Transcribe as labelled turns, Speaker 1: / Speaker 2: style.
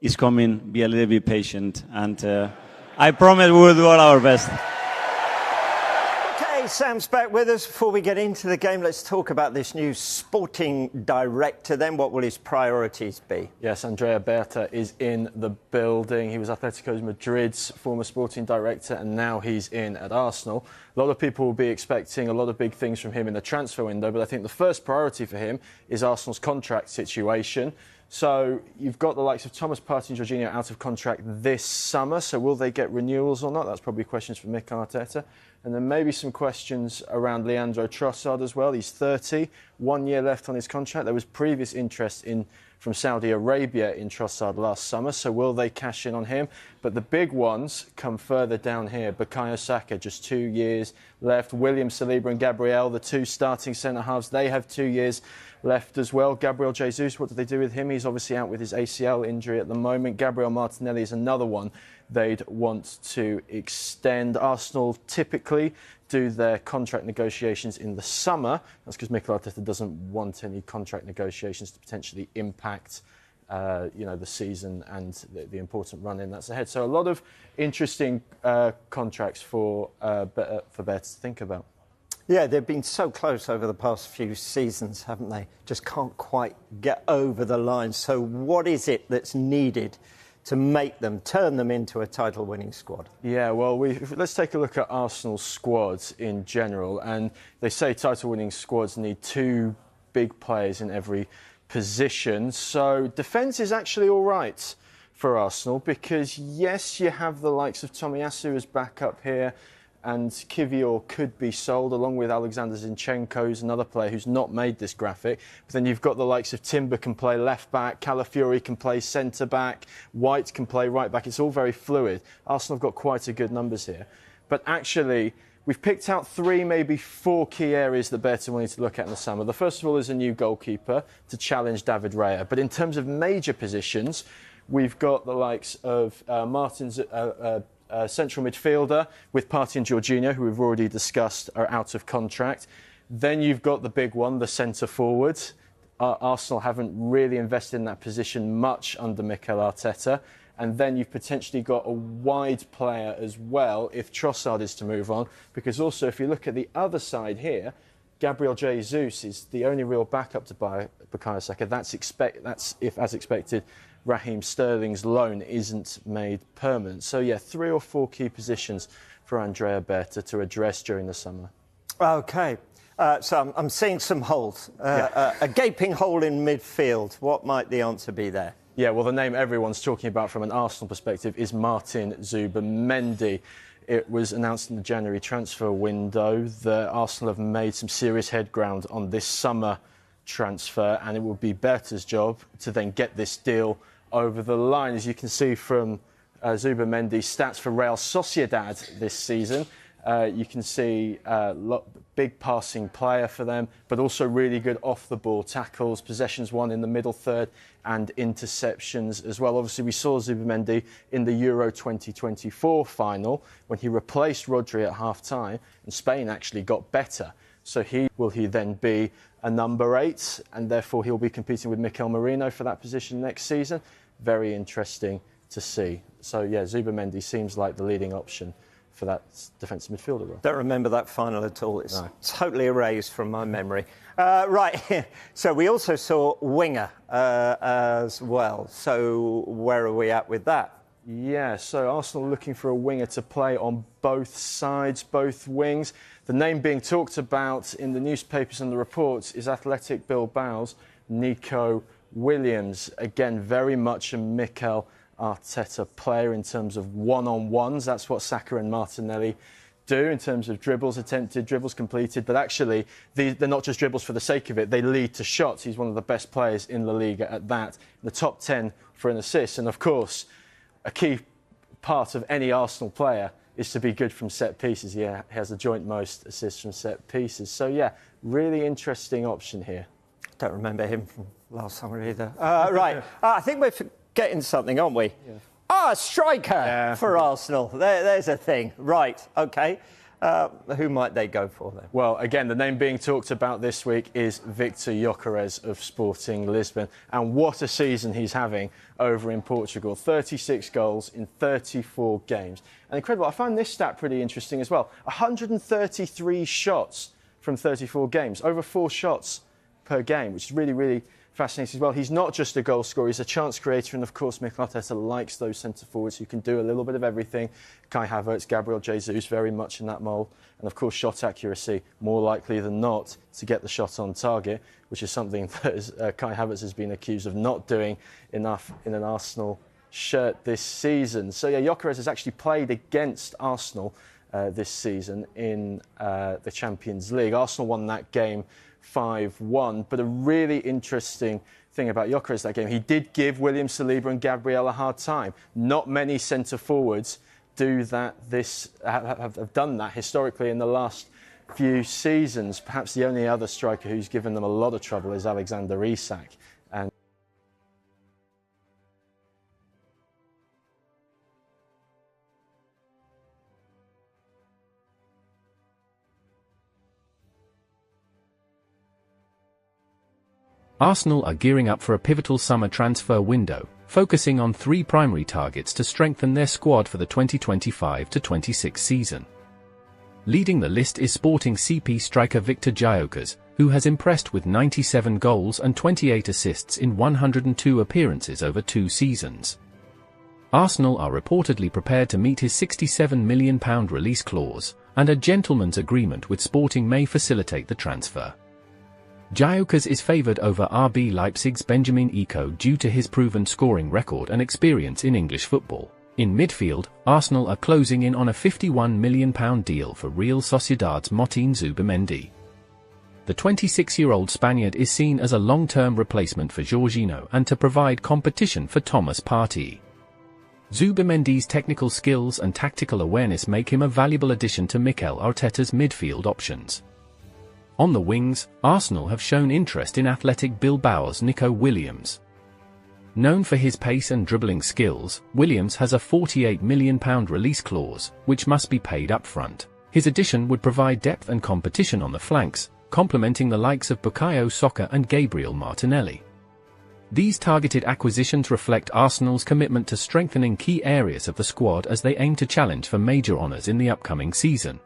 Speaker 1: is coming. Be a little bit patient, and I promise we will do all our best.
Speaker 2: Okay, Sam's back with us. Before we get into the game, let's talk about this new sporting director then. What will his priorities be?
Speaker 3: Yes, Andrea Berta is in the building. He was Atletico Madrid's former sporting director, and now he's in at Arsenal. A lot of people will be expecting a lot of big things from him in the transfer window, but I think the first priority for him is Arsenal's contract situation. So you've got the likes of Thomas Partey and Jorginho out of contract this summer. So will they get renewals or not? That's probably questions for Mikel Arteta. And then maybe some questions around Leandro Trossard as well. He's 30, 1 year left on his contract. There was previous interest from Saudi Arabia in Trossard last summer. So will they cash in on him? But the big ones come further down here. Bukayo Saka, just 2 years left. William Saliba and Gabriel, the two starting centre-halves, they have 2 years left as well. Gabriel Jesus, what do they do with him? He's obviously out with his ACL injury at the moment. Gabriel Martinelli is another one they'd want to extend. Arsenal typically do their contract negotiations in the summer. That's because Mikel Arteta doesn't want any contract negotiations to potentially impact the season and the important run-in that's ahead. So a lot of interesting contracts for Bears to think about.
Speaker 2: Yeah, they've been so close over the past few seasons, haven't they? Just can't quite get over the line. So what is it that's needed to turn them into a title-winning squad? Yeah,
Speaker 3: well, let's take a look at Arsenal's squads in general. And they say title-winning squads need two big players in every position. So defence is actually all right for Arsenal because, yes, you have the likes of Tomiyasu as backup here, and Kivior could be sold along with Alexander Zinchenko, who's another player who's not made this graphic. But then you've got the likes of Timber can play left back, Calafiori can play centre back, White can play right back. It's all very fluid. Arsenal have got quite a good numbers here. But actually, we've picked out 3, maybe 4 key areas that Berta wanted to look at in the summer. The first of all is a new goalkeeper to challenge David Raya. But in terms of major positions, we've got the likes of Martin's central midfielder with Partey and Jorginho, who we've already discussed, are out of contract. Then you've got the big one, the centre forward. Arsenal haven't really invested in that position much under Mikel Arteta. And then you've potentially got a wide player as well if Trossard is to move on. Because also, if you look at the other side here, Gabriel Jesus is the only real backup to Bukayo Saka. That's if, as expected, Raheem Sterling's loan isn't made permanent. So, yeah, 3 or 4 key positions for Andrea Berta to address during the summer.
Speaker 2: OK. So I'm seeing some holes. A gaping hole in midfield. What might the answer be there?
Speaker 3: Yeah, well, the name everyone's talking about from an Arsenal perspective is Martin Zubimendi. It was announced in the January transfer window that Arsenal have made some serious head ground on this summer transfer, and it will be Berta's job to then get this deal over the line. As you can see from Zubimendi's stats for Real Sociedad this season, you can see big passing player for them, but also really good off-the-ball tackles, possessions won in the middle third, and interceptions as well. Obviously, we saw Zubimendi in the Euro 2024 final when he replaced Rodri at half-time, and Spain actually got better. So will he then be a number 8, and therefore he'll be competing with Mikel Merino for that position next season? Very interesting to see. So, yeah, Zubimendi seems like the leading option for that defensive midfielder role.
Speaker 2: Don't remember that final at all. It's totally erased from my memory. Right, so we also saw winger as well. So where are we at with that?
Speaker 3: Yeah, so Arsenal looking for a winger to play on both sides, both wings. The name being talked about in the newspapers and the reports is Athletic Bilbao's Nico Williams. Again, very much a Mikel Arteta player in terms of one-on-ones. That's what Saka and Martinelli do in terms of dribbles attempted, dribbles completed. But actually, they're not just dribbles for the sake of it. They lead to shots. He's one of the best players in La Liga at that. The top 10 for an assist. And, of course, a key part of any Arsenal player is to be good from set pieces. Yeah, he has the joint most assists from set pieces. So, yeah, really interesting option here.
Speaker 2: Don't remember him from last summer either. Right, I think we're getting something, aren't we? Yeah. Striker for Arsenal. There's a thing. Right, OK. Who might they go for then?
Speaker 3: Well, again, the name being talked about this week is Viktor Gyokeres of Sporting Lisbon. And what a season he's having over in Portugal. 36 goals in 34 games. And incredible. I find this stat pretty interesting as well. 133 shots from 34 games. Over 4 shots per game, which is really, really fascinating as well. He's not just a goal scorer, he's a chance creator, and of course Mikel Arteta likes those centre forwards who can do a little bit of everything. Kai Havertz, Gabriel Jesus, very much in that mould, and of course shot accuracy, more likely than not to get the shot on target, which is something that Kai Havertz has been accused of not doing enough in an Arsenal shirt this season. So yeah, Gyokeres has actually played against Arsenal this season in the Champions League. Arsenal won that game 5-1, but a really interesting thing about Gyokeres that game, he did give William Saliba and Gabriel a hard time. Not many centre forwards do that. Have done that historically in the last few seasons. Perhaps the only other striker who's given them a lot of trouble is Alexander Isak. And
Speaker 4: Arsenal are gearing up for a pivotal summer transfer window, focusing on 3 primary targets to strengthen their squad for the 2025-26 season. Leading the list is Sporting CP striker Viktor Gyokeres, who has impressed with 97 goals and 28 assists in 102 appearances over 2 seasons. Arsenal are reportedly prepared to meet his £67 million release clause, and a gentleman's agreement with Sporting may facilitate the transfer. Gyokeres is favoured over RB Leipzig's Benjamin Eko due to his proven scoring record and experience in English football. In midfield, Arsenal are closing in on a £51 million deal for Real Sociedad's Motin Zubimendi. The 26-year-old Spaniard is seen as a long-term replacement for Jorginho and to provide competition for Thomas Partey. Zubimendi's technical skills and tactical awareness make him a valuable addition to Mikel Arteta's midfield options. On the wings, Arsenal have shown interest in Athletic Bilbao's Nico Williams. Known for his pace and dribbling skills, Williams has a £48 million release clause, which must be paid up front. His addition would provide depth and competition on the flanks, complementing the likes of Bukayo Saka and Gabriel Martinelli. These targeted acquisitions reflect Arsenal's commitment to strengthening key areas of the squad as they aim to challenge for major honours in the upcoming season.